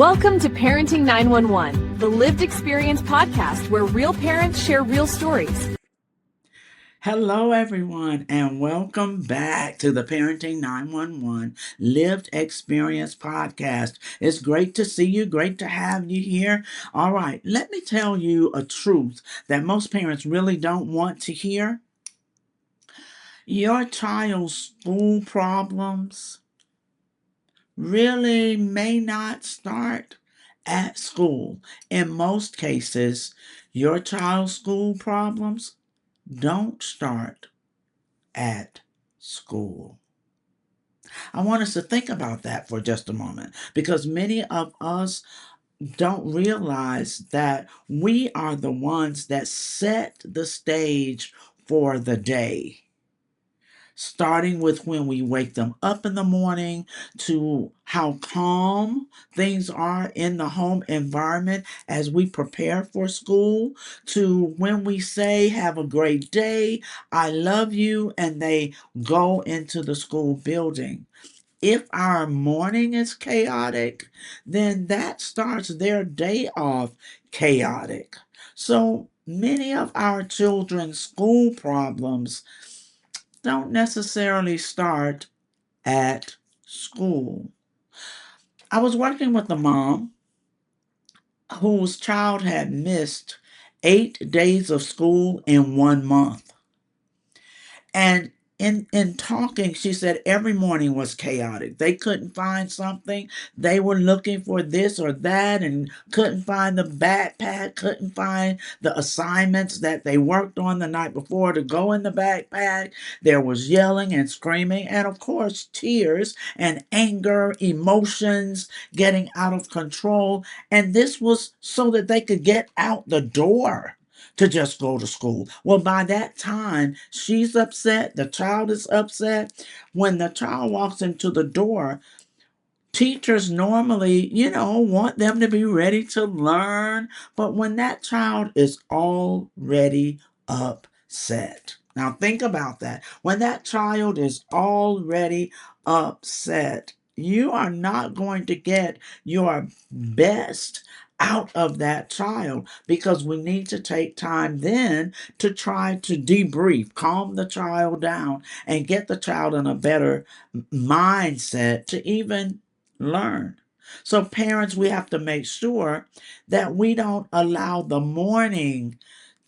Welcome to Parenting 911, the lived experience podcast where real parents share real stories. Hello, everyone, and welcome back to the Parenting 911 Lived Experience podcast. It's great to see you, great to have you here. All right, let me tell you a truth that most parents really don't want to hear. Your child's school problems really may not start at school. In most cases, your child's school problems don't start at school. I want us to think about that for just a moment because many of us don't realize that we are the ones that set the stage for the day. Starting with when we wake them up in the morning to how calm things are in the home environment as we prepare for school, to when we say, "Have a great day, I love you," and they go into the school building. If our morning is chaotic, then that starts their day off chaotic. So many of our children's school problems don't necessarily start at school. I was working with a mom whose child had missed 8 days of school in 1 month. And in talking, she said every morning was chaotic. They couldn't find something. They were looking for this or that and couldn't find the backpack, couldn't find the assignments that they worked on the night before to go in the backpack. There was yelling and screaming, and of course, tears and anger, emotions getting out of control. And this was so that they could get out the door to just go to school. Well, by that time, she's upset, the child is upset. When the child walks into the door, teachers normally, want them to be ready to learn. But when that child is already upset, now think about that. When that child is already upset, you are not going to get your best out of that child because we need to take time then to try to debrief, calm the child down, and get the child in a better mindset to even learn. So, parents, we have to make sure that we don't allow the morning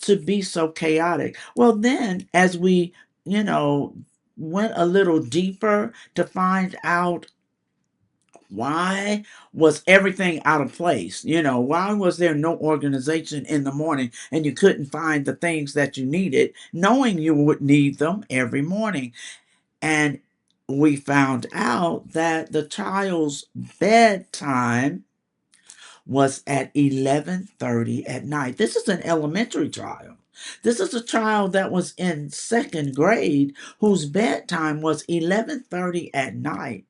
to be so chaotic. Well, then, as we, went a little deeper to find out why was everything out of place? Why was there no organization in the morning and you couldn't find the things that you needed, knowing you would need them every morning? And we found out that the child's bedtime was at 11:30 at night. This is an elementary child. This is a child that was in second grade whose bedtime was 11:30 at night.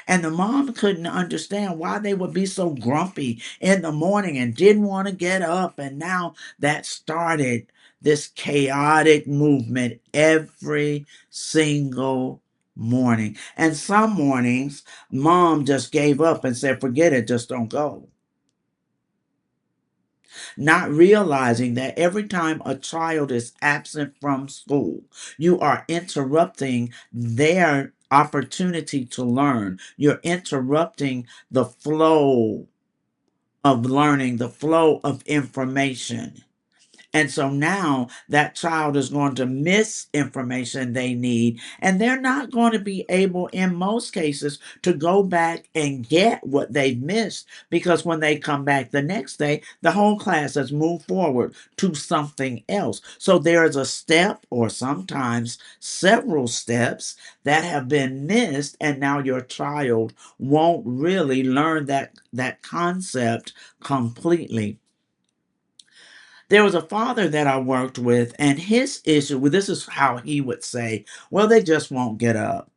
And the mom couldn't understand why they would be so grumpy in the morning and didn't want to get up. And now that started this chaotic movement every single morning. And some mornings, mom just gave up and said, "Forget it, just don't go." Not realizing that every time a child is absent from school, you are interrupting their opportunity to learn. You're interrupting the flow of learning, the flow of information. And so now that child is going to miss information they need, and they're not going to be able, in most cases, to go back and get what they've missed because when they come back the next day, the whole class has moved forward to something else. So there is a step, or sometimes several steps, that have been missed, and now your child won't really learn that concept completely. There was a father that I worked with, and his issue, well, this is how he would say, "Well, they just won't get up.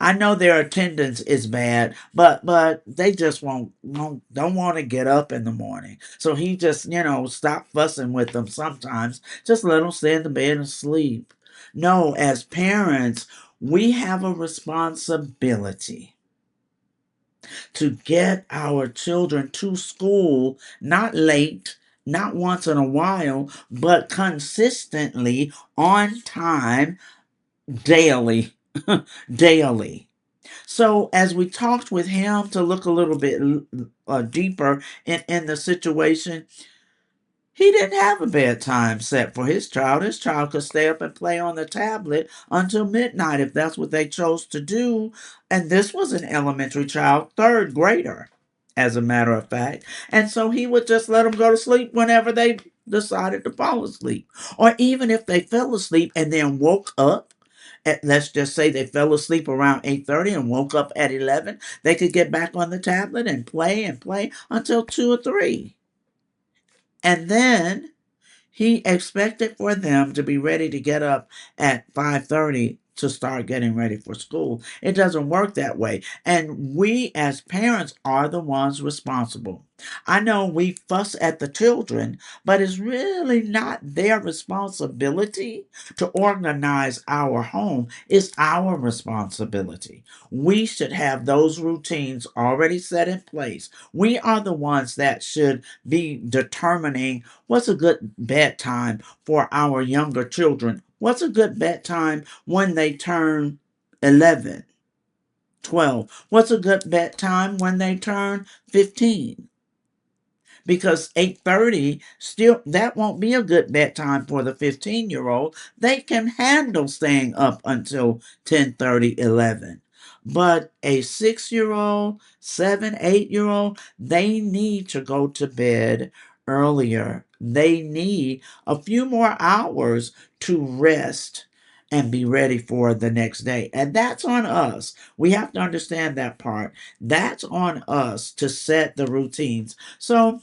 I know their attendance is bad, but they just don't want to get up in the morning." So he just, stop fussing with them sometimes. Just let them stay in the bed and sleep. No, as parents, we have a responsibility to get our children to school, not late, not once in a while, but consistently on time, daily. Daily. So, as we talked with him to look a little bit deeper in the situation, he didn't have a bedtime set for his child. His child could stay up and play on the tablet until midnight if that's what they chose to do. And this was an elementary child, third grader, as a matter of fact. And so he would just let them go to sleep whenever they decided to fall asleep. Or even if they fell asleep and then woke up, let's just say they fell asleep around 8:30 and woke up at 11, they could get back on the tablet and play until 2 or 3. And then he expected for them to be ready to get up at 5:30 to start getting ready for school. It doesn't work that way. And we as parents are the ones responsible. I know we fuss at the children, but it's really not their responsibility to organize our home. It's our responsibility. We should have those routines already set in place. We are the ones that should be determining what's a good bedtime for our younger children. What's a good bedtime when they turn 11, 12? What's a good bedtime when they turn 15? Because 8:30 still, that won't be a good bedtime for the 15-year-old. They can handle staying up until 10:30, 11. But a 6-year-old, 7, 8-year-old, they need to go to bed earlier. They need a few more hours to rest and be ready for the next day. And that's on us. We have to understand that part. That's on us to set the routines. So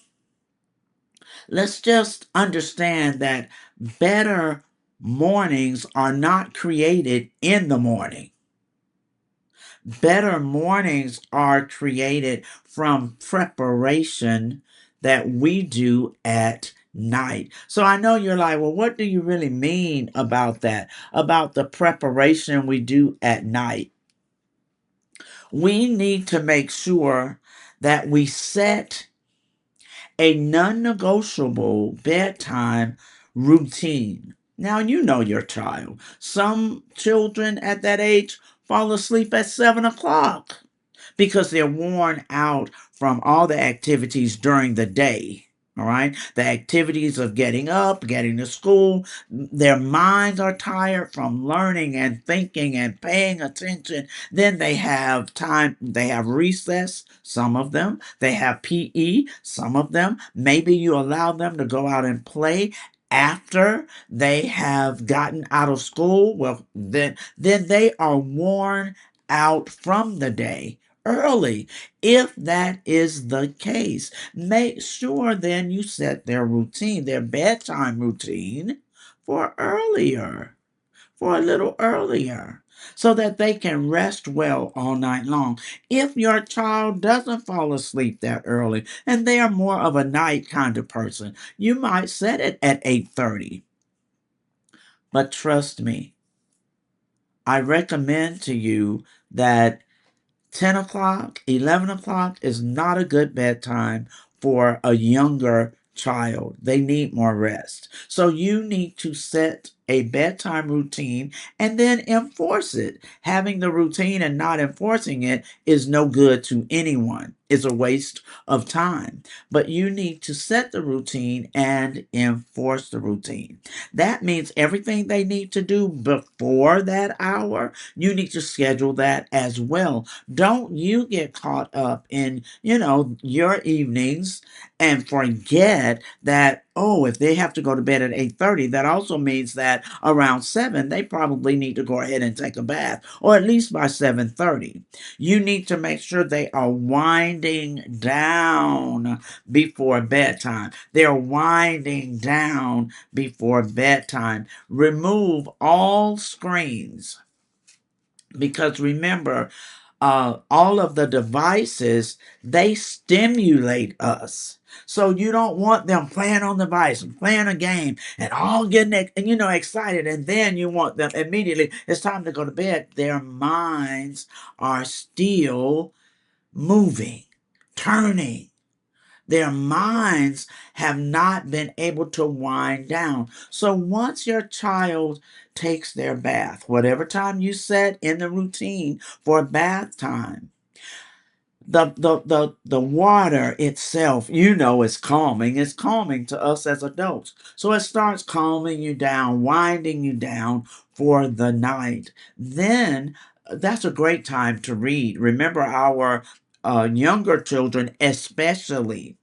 let's just understand that better mornings are not created in the morning. Better mornings are created from preparation that we do at night. So I know you're like, well, what do you really mean about that? About the preparation we do at night? We need to make sure that we set a non negotiable bedtime routine. Now, you know your child. Some children at that age fall asleep at 7 o'clock because they're worn out from all the activities during the day. All right. The activities of getting up, getting to school, their minds are tired from learning and thinking and paying attention. Then they have time, they have recess, some of them. They have PE, some of them. Maybe you allow them to go out and play after they have gotten out of school. Well, then they are worn out from the day early. If that is the case, make sure then you set their routine, their bedtime routine for earlier, for a little earlier, so that they can rest well all night long. If your child doesn't fall asleep that early and they are more of a night kind of person, you might set it at 8:30. But trust me, I recommend to you that 10 o'clock, 11 o'clock is not a good bedtime for a younger child. They need more rest. So you need to set a bedtime routine and then enforce it. Having the routine and not enforcing it is no good to anyone. It's a waste of time. But you need to set the routine and enforce the routine. That means everything they need to do before that hour, you need to schedule that as well. Don't you get caught up in, your evenings and forget that, oh, if they have to go to bed at 8:30, that also means that around 7 they probably need to go ahead and take a bath, or at least by 7:30. You need to make sure they are winding down before bedtime. They're winding down before bedtime. Remove all screens, because remember, all of the devices, they stimulate us. So you don't want them playing on the device and playing a game and all getting excited, and then you want them immediately, it's time to go to bed. Their minds are still moving, turning. Their minds have not been able to wind down. So once your child takes their bath, whatever time you set in the routine for bath time, the water itself, is calming. It's calming to us as adults. So it starts calming you down, winding you down for the night. Then that's a great time to read. Remember, our younger children especially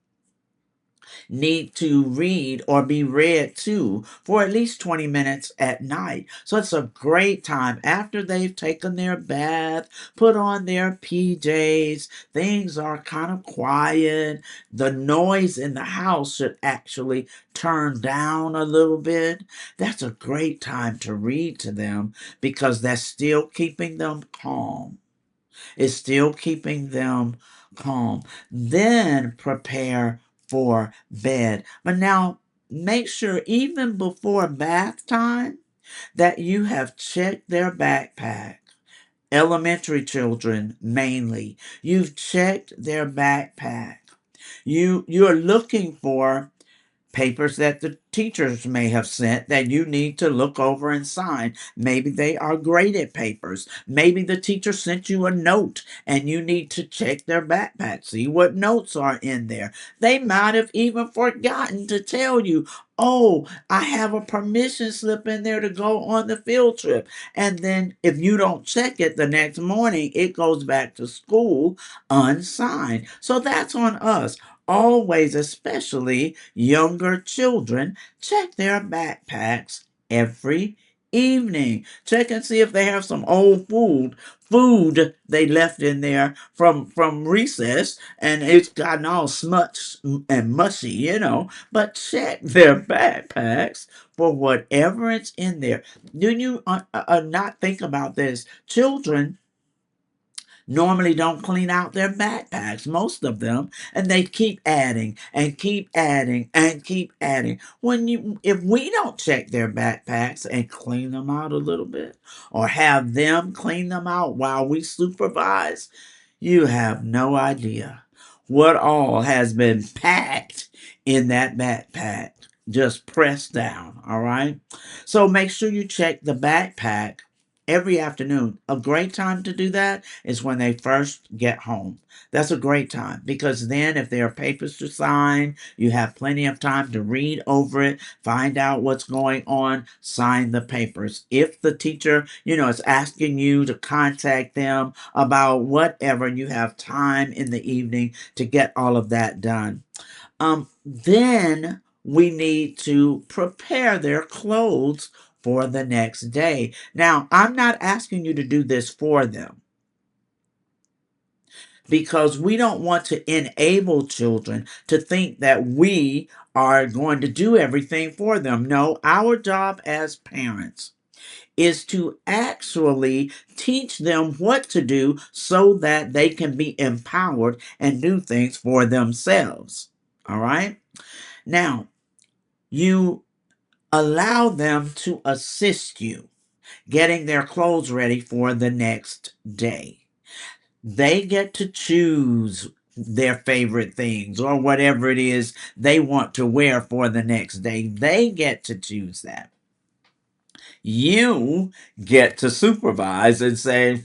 need to read or be read to for at least 20 minutes at night. So it's a great time after they've taken their bath, put on their PJs, things are kind of quiet. The noise in the house should actually turn down a little bit. That's a great time to read to them because that's still keeping them calm. It's still keeping them calm. Then prepare for bed. But now make sure, even before bath time, that you have checked their backpack. Elementary children mainly. You've checked their backpack. You're looking for papers that the teachers may have sent that you need to look over and sign. Maybe they are graded papers. Maybe the teacher sent you a note and you need to check their backpack, see what notes are in there. They might have even forgotten to tell you, oh, I have a permission slip in there to go on the field trip. And then if you don't check it the next morning, it goes back to school unsigned. So that's on us. Always, especially younger children, check their backpacks every evening. Check and see if they have some old food they left in there from recess, and it's gotten all smudged and mushy. But check their backpacks for whatever it's in there. Do you not think about this? Children normally don't clean out their backpacks, most of them, and they keep adding and keep adding and keep adding. If we don't check their backpacks and clean them out a little bit, or have them clean them out while we supervise, you have no idea what all has been packed in that backpack, just pressed down. All right, so make sure you check the backpack every afternoon. A great time to do that is when they first get home. That's a great time because then, if there are papers to sign, you have plenty of time to read over it, find out what's going on, sign the papers. If the teacher, is asking you to contact them about whatever, you have time in the evening to get all of that done. Then we need to prepare their clothes for the next day. Now, I'm not asking you to do this for them because we don't want to enable children to think that we are going to do everything for them. No, our job as parents is to actually teach them what to do so that they can be empowered and do things for themselves. All right? Now, you allow them to assist you getting their clothes ready for the next day. They get to choose their favorite things or whatever it is they want to wear for the next day. They get to choose that. You get to supervise and say,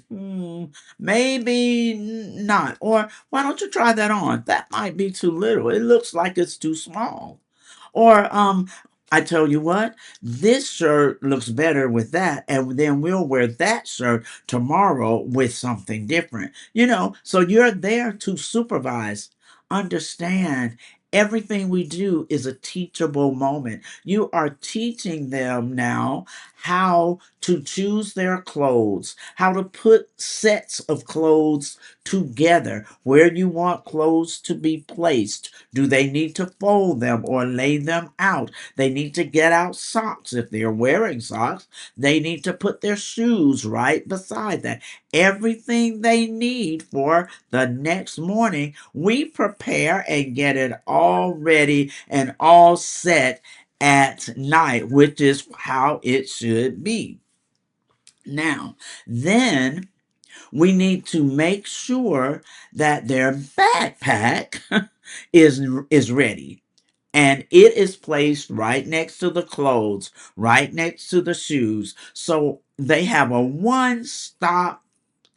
maybe not. Or why don't you try that on? That might be too little. It looks like it's too small. Or I tell you what, this shirt looks better with that, and then we'll wear that shirt tomorrow with something different. So you're there to supervise. Understand, everything we do is a teachable moment. You are teaching them now how to choose their clothes, how to put sets of clothes together, where you want clothes to be placed. Do they need to fold them or lay them out? They need to get out socks if they're wearing socks. They need to put their shoes right beside that. Everything they need for the next morning, we prepare and get it all ready and all set at night, which is how it should be. Now, then We need to make sure that their backpack is ready. And it is placed right next to the clothes, right next to the shoes. So they have a one-stop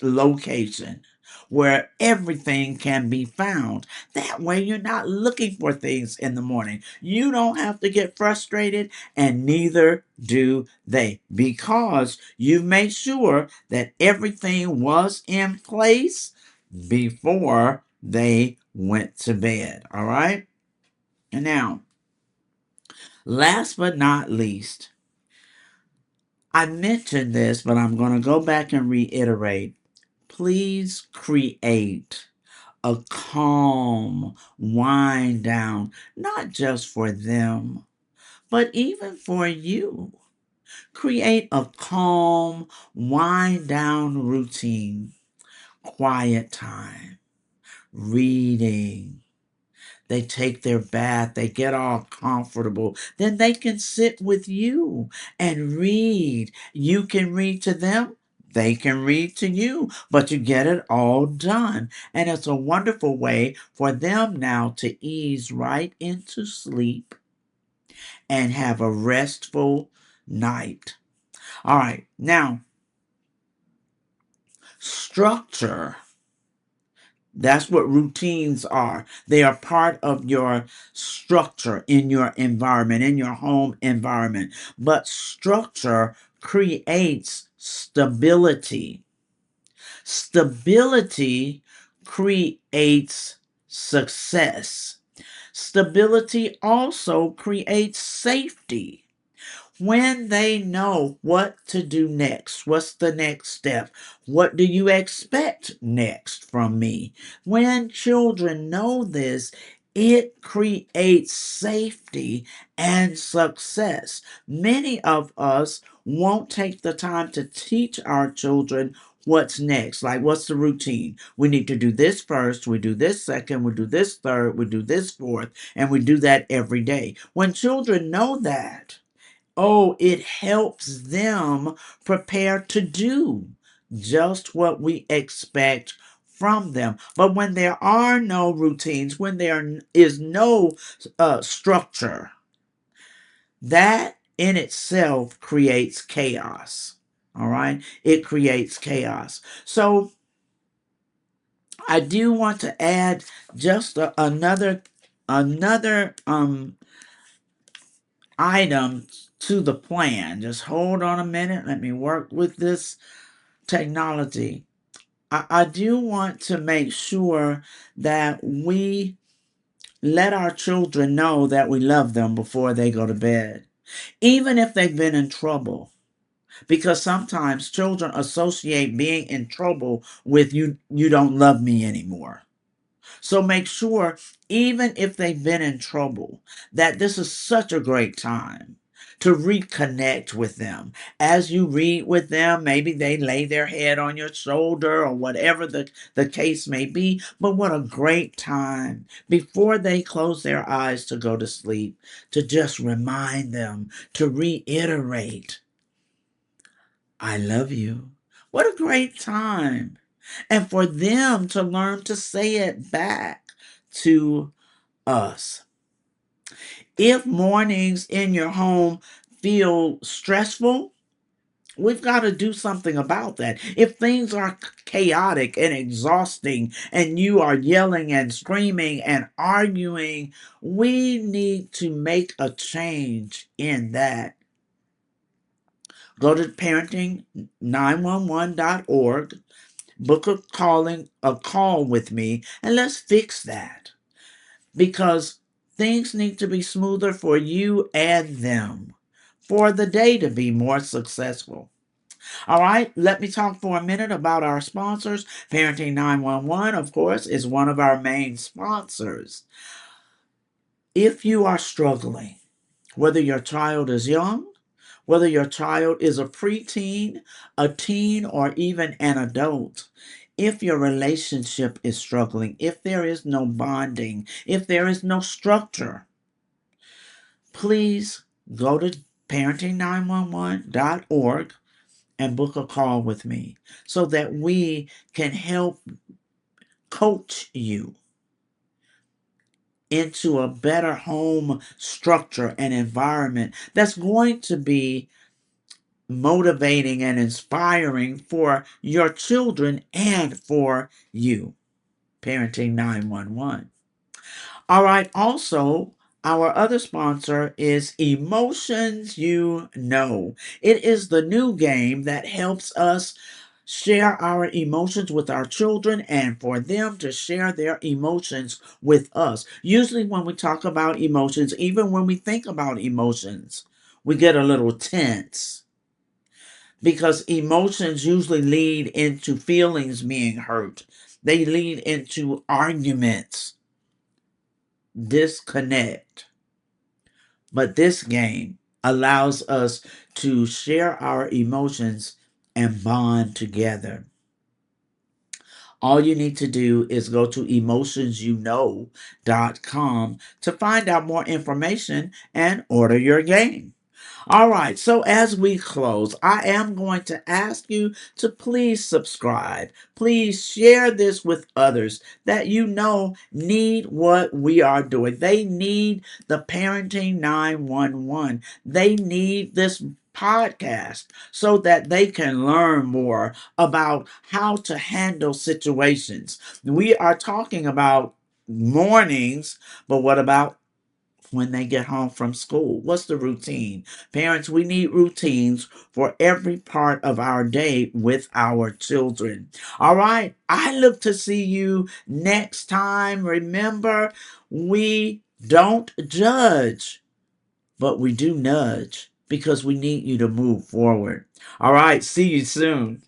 location where everything can be found. That way, you're not looking for things in the morning. You don't have to get frustrated, and neither do they, because you made sure that everything was in place before they went to bed. All right. And now, last but not least, I mentioned this, but I'm going to go back and reiterate. Please create a calm wind down, not just for them, but even for you. Create a calm wind down routine, quiet time, reading. They take their bath, they get all comfortable. Then they can sit with you and read. You can read to them, they can read to you, but you get it all done. And it's a wonderful way for them now to ease right into sleep and have a restful night. All right, now, structure. That's what routines are. They are part of your structure in your environment, in your home environment. But structure creates stability. Stability creates success. Stability also creates safety. When they know what to do next, what's the next step? What do you expect next from me? When children know this, it creates safety and success. Many of us won't take the time to teach our children what's next. Like, what's the routine? We need to do this first, we do this second, we do this third, we do this fourth, and we do that every day. When children know that, oh, it helps them prepare to do just what we expect from them. But when there are no routines, when there is no structure, that in itself creates chaos. All right, it creates chaos. So I do want to add just another item to the plan. Just hold on a minute. Let me work with this technology. I do want to make sure that we let our children know that we love them before they go to bed, even if they've been in trouble. Because sometimes children associate being in trouble with you don't love me anymore. So make sure, even if they've been in trouble, that this is such a great time to reconnect with them. As you read with them, maybe they lay their head on your shoulder or whatever the case may be. But what a great time before they close their eyes to go to sleep to just remind them, to reiterate, I love you. What a great time. And for them to learn to say it back to us. If mornings in your home feel stressful, we've got to do something about that. If things are chaotic and exhausting and you are yelling and screaming and arguing, we need to make a change in that. Go to parenting911.org, book a call with me, and let's fix that. Because things need to be smoother for you and them, for the day to be more successful. All right, let me talk for a minute about our sponsors. Parenting 911, of course, is one of our main sponsors. If you are struggling, whether your child is young, whether your child is a preteen, a teen, or even an adult, if your relationship is struggling, if there is no bonding, if there is no structure, please go to parenting911.org and book a call with me so that we can help coach you into a better home structure and environment that's going to be motivating and inspiring for your children and for you. Parenting 911. All right, also, our other sponsor is Emotions You Know. It is the new game that helps us share our emotions with our children and for them to share their emotions with us. Usually, when we talk about emotions, even when we think about emotions, we get a little tense because emotions usually lead into feelings being hurt, they lead into arguments, disconnect. But this game allows us to share our emotions and bond together. All you need to do is go to emotionsyouknow.com to find out more information and order your game. All right, so as we close, I am going to ask you to please subscribe. Please share this with others that you know need what we are doing. They need the Parenting 911. They need this podcast so that they can learn more about how to handle situations. We are talking about mornings, but what about when they get home from school? What's the routine? Parents, we need routines for every part of our day with our children. All right. I look to see you next time. Remember, we don't judge, but we do nudge because we need you to move forward. All right. See you soon.